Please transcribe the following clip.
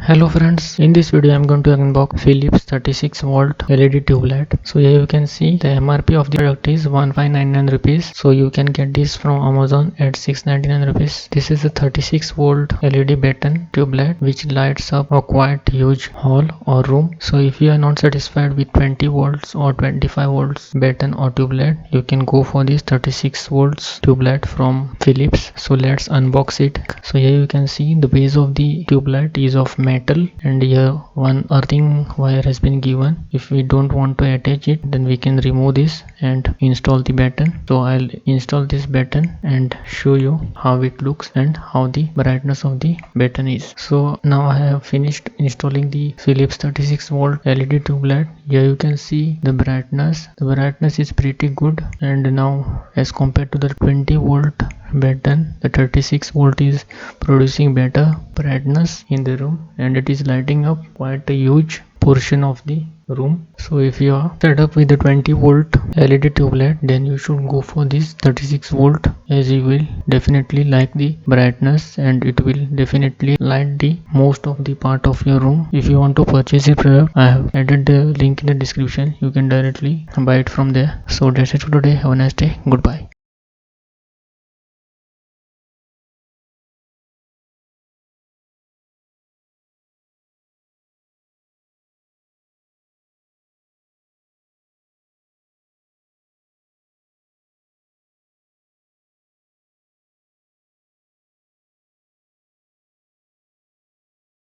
Hello friends, in this video I am going to unbox Philips 36 volt LED tube light. So here you can see the MRP of the product is 1599 rupees. So you can get this from Amazon at 699 rupees. This is a 36 volt LED batten tube light which lights up a quite huge hall or room. So if you are not satisfied with 20 volts or 25 volts batten or tube light, you can go for this 36 volts tube light from Philips. So let's unbox it. So here you can see the base of the tube light is of metal, and here one earthing wire has been given. If we don't want to attach it, then we can remove this and install the batten. So I'll install this batten and show you how it looks and how the brightness of the batten is. So now I have finished installing the Philips 36 volt LED tube light. Here you can see the brightness is pretty good, and now as compared to the 20 volt batten, the 36 volt is producing better brightness in the room, and it is lighting up quite a huge portion of the room. So if you are set up with the 20 volt LED tube light, then you should go for this 36 volt, as you will definitely like the brightness and it will definitely light the most of the part of your room. If you want to purchase a product, I have added the link in the description. You can directly buy it from there. So that's it for today. Have a nice day. Goodbye.